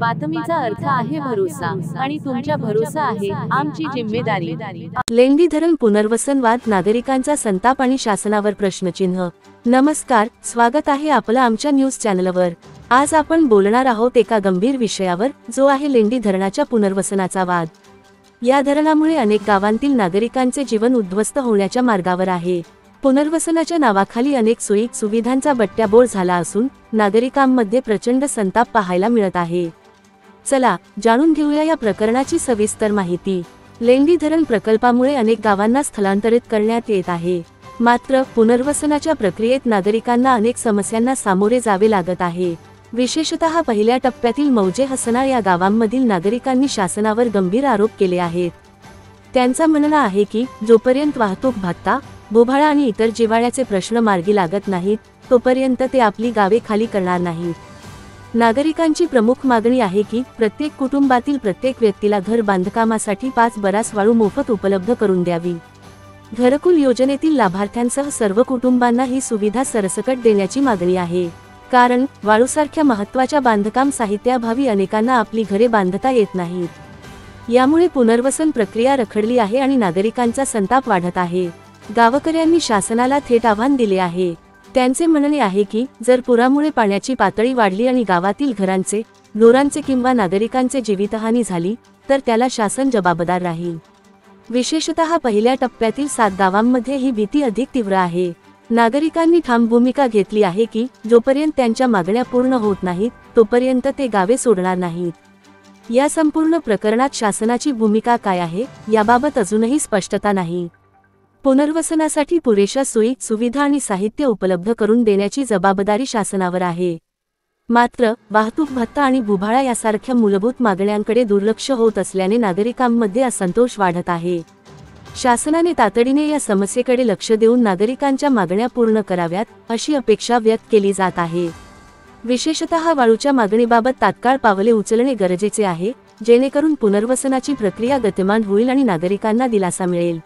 बातमीचा अर्थ आहे भरोसा आणि तुमच्या भरोसा आहे आमची जिम्मेदारी। लेंडी धरण पुनर्वसन वाद, नागरिकांचा संताप आणि शासनावर प्रश्नचिन्ह। नमस्कार, स्वागत आहे आपलं आमच्या न्यूज चॅनलवर। आज आपण बोलणार आहोत एका गंभीर विषयावर, जो आहे लेंडी धरणाच्या पुनर्वसनाचा वाद। या धरणामुळे अनेक गावांतील नागरिकांचे जीवन उद्ध्वस्त होण्याच्या मार्गावर आहे। पुनर्वसनाच्या नावाखाली अनेक सोयी सुविधांचा बट्ट्याबोळ झाला असून नागरिकांमध्ये प्रचंड संताप पाहायला मिळत आहे। चला जाणून घेऊया या प्रकरणाची सविस्तर माहिती। लेंडी धरण प्रकल्पामुळे अनेक गावांना स्थलांतरित करण्यात येत आहे, मात्र पुनर्वसनाच्या प्रक्रियेत नागरिकांना अनेक समस्यांना सामोरे जावे लागत आहे। विशेषतः पहिल्या टप्प्यातील मौजे हसनाळ या गावांमधील नागरिकांनी शासनावर गंभीर आरोप केले आहेत। त्यांचा म्हणणं आहे की जोपर्यंत वाहतूक भत्ता, बोभाळा आणि इतर जिव्हाळ्याचे प्रश्न मार्गी लागत नाहीत, तोपर्यंत ते आपली गावे खाली करणार नाहीत। नागरिकांची प्रमुख मागणी आहे की प्रत्येक कुटुंबातील प्रत्येक व्यक्तीला घर बांधकामासाठी 5 बरास वाळू मोफत उपलब्ध करून द्यावी। घरकुल योजनेतील लाभार्थ्यांसह सर्व कुटुंबांना ही सुविधा सरसकट देण्याची मागणी आहे, कारण वाळूसारख्या महत्त्वाच्या बांधकाम साहित्याभावी अनेकांना आपली घरे बांधता येत नाहीत। यामुळे पुनर्वसन प्रक्रिया रखडली आहे आणि नागरिकांचा संताप वाढत आहे। गावकऱ्यांनी शासनाला थेट आव्हान दिले आहे। त्यांचे म्हणणे आहे की जर पुरामुळे पाण्याची पातळी वाढली आणि गावातील घरांचे, ढोरांचे किंवा नागरिकांचे जीवितहानी झाली, तर त्याला शासन जबाबदार राहील। विशेषतः पहिल्या टप्प्यातील 7 गावांमध्ये ही भीती अधिक तीव्र आहे। नागरिकांनी ठाम भूमिका घेतली आहे की जोपर्यंत त्यांच्या मागण्या पूर्ण होत नाहीत, तोपर्यंत ते गावे सोडणार नाहीत। या संपूर्ण प्रकरणात शासनाची भूमिका काय आहे, याबाबत अजूनही स्पष्टता नाही। पुनर्वसनासाठी पुरेशा सोयी सुविधा आणि साहित्य उपलब्ध करून देण्याची जबाबदारी शासनावर आहे, मात्र वाहतूक भत्ता आणि बोभाळा यासारख्या मूलभूत मागण्यांकडे दुर्लक्ष होत असल्याने नागरिकांमध्ये असंतोष वाढत आहे। शासनाने तातडीने या समस्येकडे लक्ष देऊन नागरिकांच्या मागण्या पूर्ण कराव्यात, अशी अपेक्षा व्यक्त केली जात आहे। विशेषतः वाळूच्या मागणीबाबत तात्काळ पावले उचलणे गरजेचे आहे, जेणेकरून पुनर्वसनाची प्रक्रिया गतिमान होईल आणि नागरिकांना दिलासा मिळेल।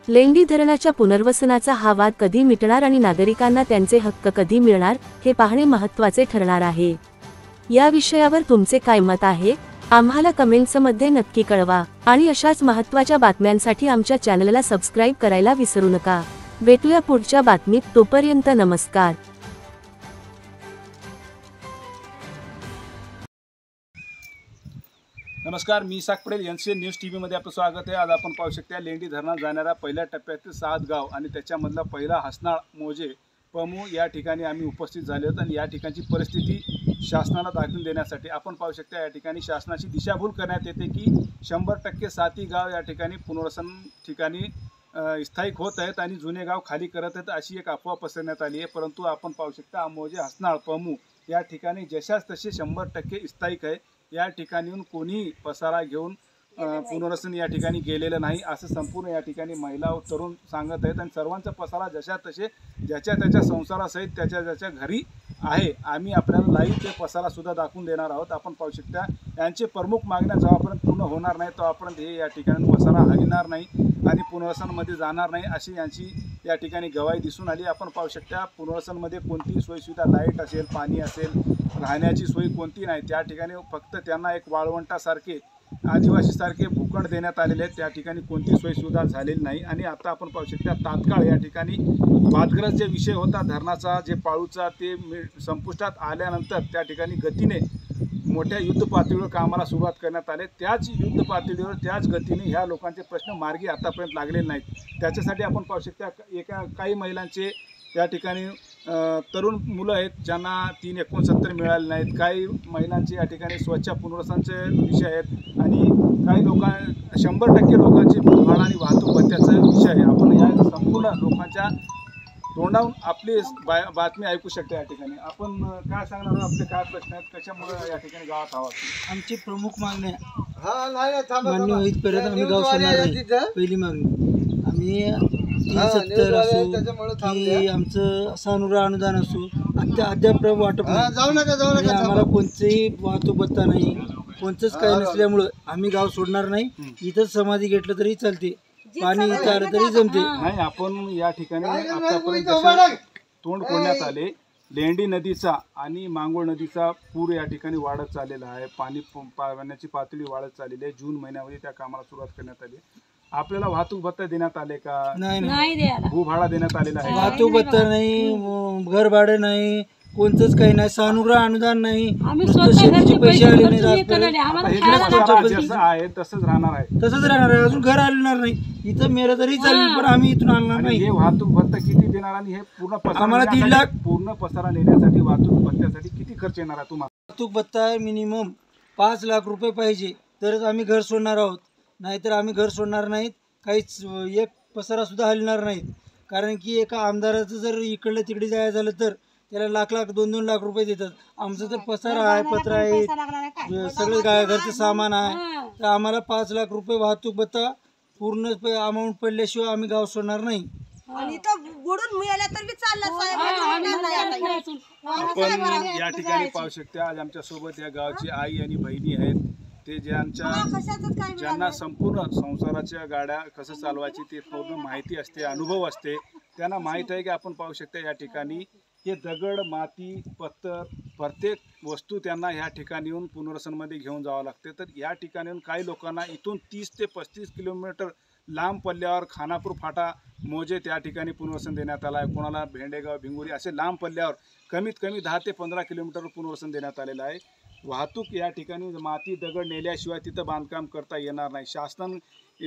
लेंडी धरणाच्या पुनर्वसनाचा हा वाद कधी मिटणार आणि नागरिकांना त्यांचे हक्क कधी मिळणार, हे पाहणे महत्त्वाचे ठरणार आहे। या विषयावर तुमचे काय मत आहे, आम्हाला कमेंट्समध्ये नक्की कळवा आणि अशाच महत्त्वाच्या बातम्यांसाठी आमच्या चॅनलला सबस्क्राईब करायला विसरू नका। भेटूया पुढच्या बातमीत, तोपर्यंत नमस्कार। नमस्कार, मी Isaq Patel, NCN news TV मध्ये आपलं स्वागत आहे। आज आपण पाहू शकता लेंडी धरणात जाणाऱ्या पहिल्या टप्प्यातील 7 गाव आणि त्याच्यामधला पहिला हसनाळ, मौजे, पमू या ठिकाणी आम्ही उपस्थित झाले आहोत आणि या ठिकाणची परिस्थिती शासनाला दाखवून देण्यासाठी आपण पाहू शकता या ठिकाणी शासनाची दिशाभूल करण्यात येते की 100% 7 गाव या ठिकाणी पुनर्वसन ठिकाणी स्थायिक होत आहेत आणि जुने गाव खाली करत आहेत, अशी एक अफवा पसरण्यात आली आहे। परंतु आपण पाहू शकता मौजे, हसनाळ, पमू या ठिकाणी जशाच तसे 100% स्थायिक आहे। या ठिकाणीहून कोणी पसारा घेऊन पुनर्वसन या ठिकाणी गेलेलं नाही, असं संपूर्ण या ठिकाणी महिला व तरुण सांगत आहेत आणि सर्वांचा पसारा जशा तसे ज्याच्या त्याच्या संसारासहित त्याच्या ज्याच्या घरी आहे। आम्ही आपल्याला लाईव्ह ते पसारासुद्धा दाखवून देणार आहोत। आपण पाहू शकता यांचे प्रमुख मागण्या जेव्हापर्यंत पूर्ण होणार नाही तेव्हापर्यंत हे या ठिकाणी पसारा हलणार नाही आणि पुनर्वसनमध्ये जाणार नाही, अशी यांची या ठिकाणी गवाही दिसून आली। आपण पाहू शकता पुनर्वसनमध्ये कोणतीही सोयीसुविधा, लाईट असेल, पाणी असेल, राहण्याची सोय कोणती नाही। त्या ठिकाणी फक्त त्यांना एक वाळवंटासारखे, आदिवासीसारखे भूखंड देण्यात आलेले आहेत। त्या ठिकाणी कोणती सोयीसुविधा झालेली नाही आणि आता आपण पाहू शकता तात्काळ या ठिकाणी वादग्रस्त जे विषय होता धरणाचा, जे पाळूचा, ते संपुष्टात आल्यानंतर त्या ठिकाणी गतीने मोठ्या युद्ध पातळीवर कामाला सुरुवात करण्यात आले। त्याच युद्ध पातळीवर त्याच गतीने ह्या लोकांचे प्रश्न मार्गी आतापर्यंत लागलेले नाहीत। त्याच्यासाठी आपण पाहू शकता काही महिलांचे या ठिकाणी तरुण मुलं आहेत ज्यांना 369 मिळाले नाहीत, काही महिलांचे या ठिकाणी स्वच्छ पुनर्वसनाचे विषय आहेत आणि काही 100% लोकांचे बोभाळा आणि वाहतूक भत्त्याचा विषय आहे। आपण या संपूर्ण लोकांच्या तोंडावरून आपली बातमी ऐकू शकता। या ठिकाणी आपण काय सांगणार, आपले काय प्रश्न आहेत, कशामुळे या ठिकाणी गावात हवा? आमची प्रमुख मागणी मान्य होईपर्यंत आम्ही गाव सोडणार नाही। पहिली मागणी आम्ही 370 असो की आमचं सानुरा अनुदान असो, अद्याप वाटप नाही। आम्हाला कोणतेही वाहतूक भत्ता नाही, कोणतंच काही नसल्यामुळं आम्ही गाव सोडणार नाही। इथंच समाधी घेतलं तरी चालते, पाणी इथं तरी जमते नाही। आपण या ठिकाणी आतापर्यंत तोंड फोडण्यात आले लेंडी नदीचा आणि मांगोळ नदीचा पूर या ठिकाणी वाढत चाललेला आहे. पाण्याची पातळी वाढत चाललेली आहे. जून महिन्यामध्ये त्या कामाला सुरुवात करण्यात आली. आपल्याला वाहतूक भत्ता देण्यात आले का? नाही, भूभाडा देण्यात आलेला आहे. वाहतूक भत्ता नाही, घर भाडे नाही, कोणतंच काही नाही, सानुग्रह अनुदान नाही, नुसतं शेतीचे पैसे आले नाहीत आजपर्यंत. आता हे जसं आहे तसंच राहणार आहे. तसंच राहणार आहे, अजून घर आलेणार नाही. इथं मेलं तरी चालेल, पण आम्ही इथून आणणार आणि नाही. हे वाहतूक भत्ता किती देणार आणि हे पूर्ण पसारा आम्हाला 3 लाख. पूर्ण पसारा नेण्यासाठी वाहतूक भत्त्यासाठी किती खर्च येणार आहे तुम्हाला? वाहतूक भत्ता मिनिमम 5 लाख रुपये पाहिजे, तरच आम्ही घर सोडणार आहोत. नाहीतर आम्ही घर सोडणार नाहीत. काहीच एक पसारा सुद्धा हलणार नाहीत. कारण की एका आमदाराचं जर इकडलं तिकडे जायचं झालं तर त्याला लाख 2-2 लाख रुपये देतात. आमचं तर पसारा आहे, पत्र आहे, सगळं घरचं सामान आहे, तर आम्हाला 5 लाख रुपये वाहतूक भत्ता पूर्ण अमाऊंट पडल्याशिवाय आम्ही गाव सोडणार नाही. आपण या ठिकाणी पाहू शकता, आज आमच्या सोबत या गावची आई आणि बहिणी आहेत. ते ज्यांना संपूर्ण संसाराच्या गाड्या कसं चालवायची ते पूर्ण माहिती असते, अनुभव असते. त्यांना माहीत आहे की आपण पाहू शकता या ठिकाणी हे दगड, माती, पत्तर, प्रत्येक वस्तू त्यांना ह्या ठिकाणी येऊन पुनर्वसनमध्ये घेऊन जावं लागते. तर या ठिकाणी येऊन काही लोकांना इथून 30 ते 35 किलोमीटर लांब पल्ल्यावर खानापूर फाटा मोजे त्या ठिकाणी पुनर्वसन देण्यात आलं आहे. कोणाला भेंडेगाव, भिंगुरी असे लांब पल्ल्यावर कमीत कमी 10 ते 15 किलोमीटर पुनर्वसन देण्यात आलेलं आहे. वाहतूक या ठिकाणी माती, दगड नेल्याशिवाय तिथं बांधकाम करता येणार नाही. शासन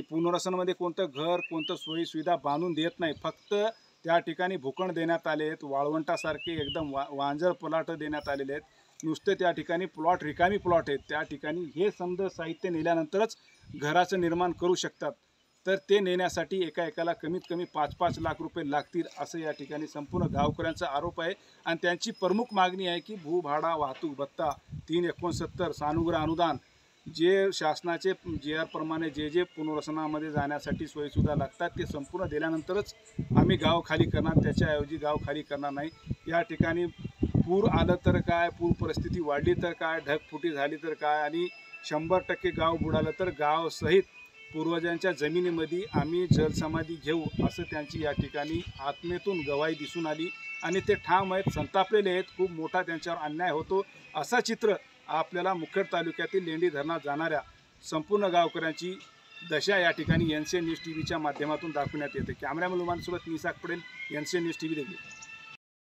पुनर्वसनमध्ये कोणतं घर, कोणतं सोयी सुविधा बांधून देत नाही. फक्त त्या ठिकाणी भूखंड देण्यात आले आहेत. वाळवंटासारखे एकदम वांजर प्लॉट देण्यात आलेले आहेत. नुसते त्या ठिकाणी प्लॉट, रिकामी प्लॉट आहेत. त्या ठिकाणी हे समजा साहित्य नेल्यानंतरच घराचं निर्माण करू शकतात. तर ते नेण्यासाठी एकाला कमीत कमी 5-5 लाख रुपये लागतील असं या ठिकाणी संपूर्ण गावकऱ्यांचा आरोप आहे. आणि त्यांची प्रमुख मागणी आहे की भूभाडा, वाहतूक भत्ता, 369 सानुग्रह अनुदान, जे शासनाचे JR प्रमाणे जे पुनर्वसनामध्ये जाण्यासाठी सोयीसुविधा लागतात ते संपूर्ण दिल्यानंतरच आम्ही गाव खाली करणार. त्याच्याऐवजी गाव खाली करणार नाही. या ठिकाणी पूर आलं तर काय, पूर परिस्थिती वाढली तर काय, ढगफुटी झाली तर काय, आणि 100% गाव बुडालं तर गावसहित पूर्वजांच्या जमिनीमध्ये आम्ही जलसमाधी घेऊ असं त्यांची या ठिकाणी आत्मेतून गवाही दिसून आली. आणि ते ठाम आहेत, संतापलेले आहेत. खूप मोठा त्यांच्यावर अन्याय होतो असा चित्र आपल्याला मुखेड तालुक्यातील लेंडी धरणात जाणाऱ्या संपूर्ण गावकऱ्यांची दशा या ठिकाणी NCN न्यूज TV च्या माध्यमातून दाखवण्यात येते. कॅमेरामॅन लुमानसोबत निसाक पडेल, NCN न्यूज TV देखील.